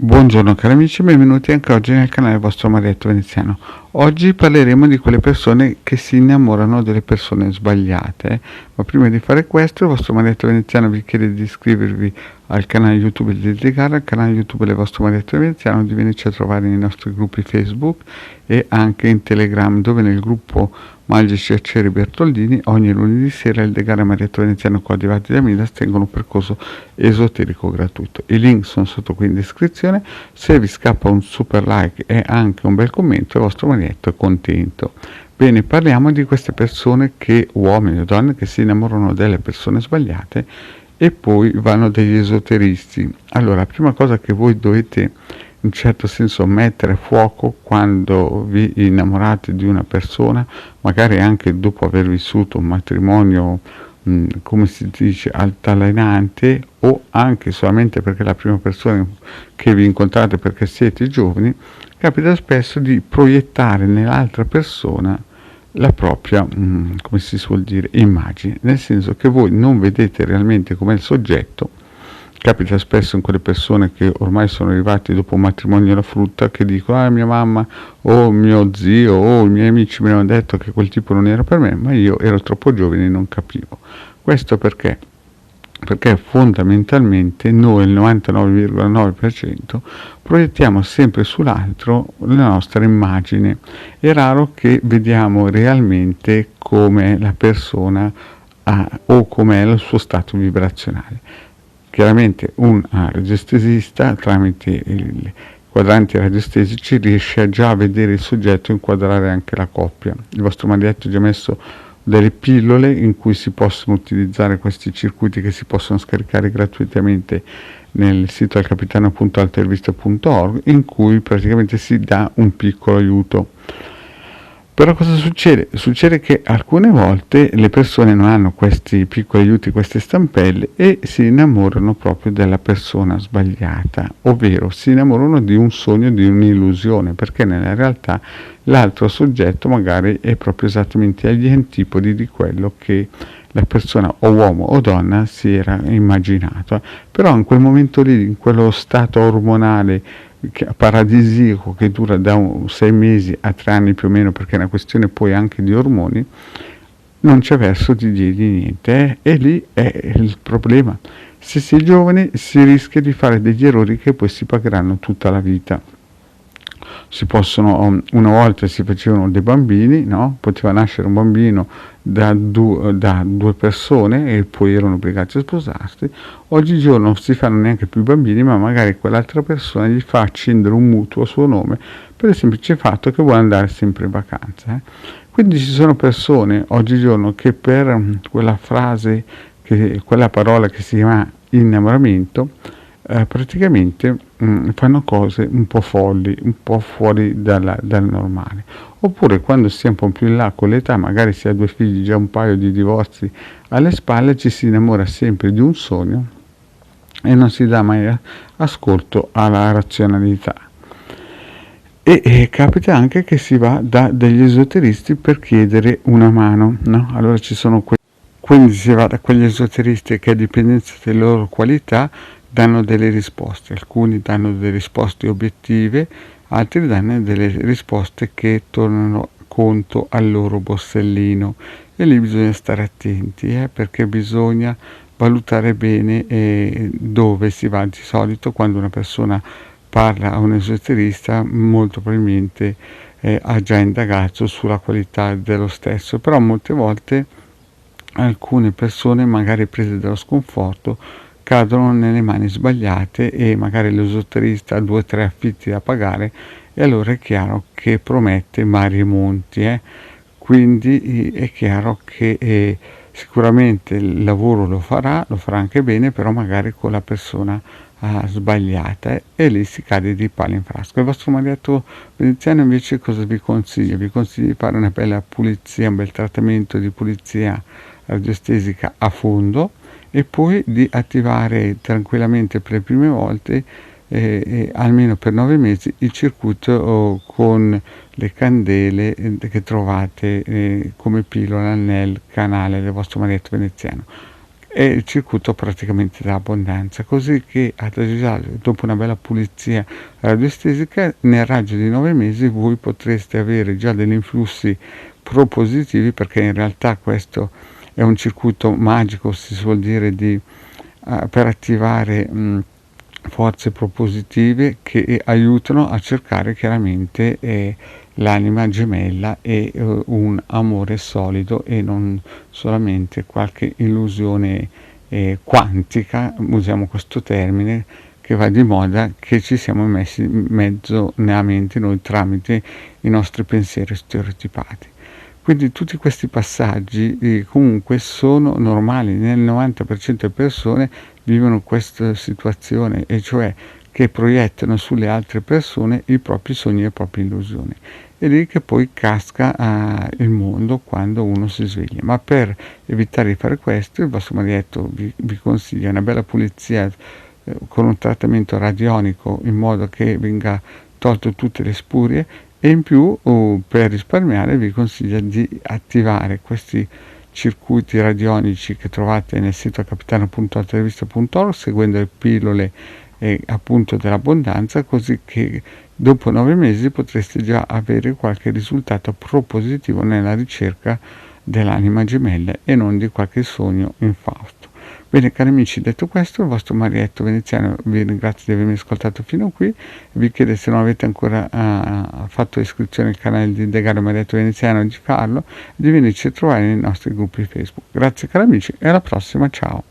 Buongiorno cari amici, benvenuti anche oggi nel canale vostro Marietto Veneziano. Oggi parleremo di quelle persone che si innamorano delle persone sbagliate, ma prima di fare questo il vostro Marietto Veneziano vi chiede di iscrivervi al canale YouTube di Dedicare, al canale YouTube del vostro Marietto Veneziano, di venirci a trovare nei nostri gruppi Facebook e anche in Telegram, dove nel gruppo Magici Aceri Bertoldini ogni lunedì sera il Degare Marietto Veneziano coadiuvati da Midas tengono un percorso esoterico gratuito. I link sono sotto qui in descrizione. Se vi scappa un super like e anche un bel commento, il vostro Marietto è contento. Bene, parliamo di queste persone uomini o donne, che si innamorano delle persone sbagliate e poi vanno degli esoteristi. Allora, la prima cosa che voi dovete in un certo senso mettere a fuoco quando vi innamorate di una persona, magari anche dopo aver vissuto un matrimonio come si dice altalenante, o anche solamente perché è la prima persona che vi incontrate perché siete giovani, capita spesso di proiettare nell'altra persona la propria, come si suol dire, immagine, nel senso che voi non vedete realmente com'è il soggetto. Capita spesso in quelle persone che ormai sono arrivati dopo un matrimonio alla frutta, che dicono mia mamma o mio zio o i miei amici mi hanno detto che quel tipo non era per me, ma io ero troppo giovane e non capivo. Questo perché? Perché fondamentalmente noi, il 99,9%, proiettiamo sempre sull'altro la nostra immagine. È raro che vediamo realmente come la persona ha o com'è il suo stato vibrazionale. Chiaramente un radiestesista tramite i quadranti radiestesici riesce già a vedere il soggetto e inquadrare anche la coppia. Il vostro Marietto ha già messo delle pillole in cui si possono utilizzare questi circuiti, che si possono scaricare gratuitamente nel sito alcapitano.altervista.org, in cui praticamente si dà un piccolo aiuto. Però cosa succede? Succede che alcune volte le persone non hanno questi piccoli aiuti, queste stampelle, e si innamorano proprio della persona sbagliata, ovvero si innamorano di un sogno, di un'illusione, perché nella realtà l'altro soggetto magari è proprio esattamente agli antipodi di quello che la persona, o uomo o donna, si era immaginato. Però in quel momento lì, in quello stato ormonale paradisiaco che dura da 6 mesi a 3 anni più o meno, perché è una questione poi anche di ormoni, non c'è verso di dirgli niente, e lì è il problema. Se si è giovane si rischia di fare degli errori che poi si pagheranno tutta la vita. Una volta si facevano dei bambini, no? Poteva nascere un bambino da due persone e poi erano obbligati a sposarsi. Oggigiorno non si fanno neanche più bambini, ma magari quell'altra persona gli fa accendere un mutuo a suo nome per il semplice fatto che vuole andare sempre in vacanza. Quindi ci sono persone oggigiorno che per quella frase, quella parola che si chiama innamoramento, praticamente fanno cose un po' folli, un po' fuori dal normale. Oppure quando si è un po' più in là con l'età, magari si ha 2 figli, già un paio di divorzi alle spalle, ci si innamora sempre di un sogno e non si dà mai ascolto alla razionalità. E capita anche che si va da degli esoteristi per chiedere una mano, no? Allora quindi si va da quegli esoteristi che, a dipendenza delle loro qualità, danno delle risposte. Alcuni danno delle risposte obiettive, altri danno delle risposte che tornano conto al loro borsellino, e lì bisogna stare attenti, perché bisogna valutare bene dove si va. Di solito quando una persona parla a un esoterista, molto probabilmente ha già indagato sulla qualità dello stesso, però molte volte alcune persone, magari prese dallo sconforto, cadono nelle mani sbagliate e magari l'esoterista ha 2 o 3 affitti da pagare, e allora è chiaro che promette mari e monti. Quindi è chiaro che sicuramente il lavoro lo farà anche bene, però magari con la persona sbagliata, e lì si cade di palo in frasco. Il vostro Marietto Veneziano invece cosa vi consiglia? Vi consiglia di fare una bella pulizia, un bel trattamento di pulizia radiestesica a fondo, e poi di attivare tranquillamente per le prime volte almeno per 9 mesi il circuito con le candele che trovate come pillola nel canale del vostro Marietto Veneziano. è il circuito praticamente dell'abbondanza, così che dopo una bella pulizia radioestesica nel raggio di 9 mesi voi potreste avere già degli influssi propositivi, perché in realtà questo è un circuito magico, si suol dire, per attivare forze propositive che aiutano a cercare chiaramente l'anima gemella e un amore solido e non solamente qualche illusione quantica, usiamo questo termine che va di moda, che ci siamo messi in mezzo nella mente noi tramite i nostri pensieri stereotipati. Quindi tutti questi passaggi comunque sono normali, nel 90% delle persone vivono questa situazione, e cioè che proiettano sulle altre persone i propri sogni e le proprie illusioni. È lì che poi casca il mondo quando uno si sveglia. Ma per evitare di fare questo, il vostro marietto vi consiglia una bella pulizia con un trattamento radionico, in modo che venga tolto tutte le spurie, e in più per risparmiare vi consiglia di attivare questi circuiti radionici che trovate nel sito capitano.altervista.org, seguendo le pillole appunto dell'abbondanza, così che dopo 9 mesi potreste già avere qualche risultato propositivo nella ricerca dell'anima gemella e non di qualche sogno infausto. Bene cari amici, detto questo, il vostro Marietto Veneziano vi ringrazio di avermi ascoltato fino qui, vi chiedo, se non avete ancora fatto iscrizione al canale di Degario Marietto Veneziano, di farlo e di venirci a trovare nei nostri gruppi Facebook. Grazie cari amici e alla prossima, ciao!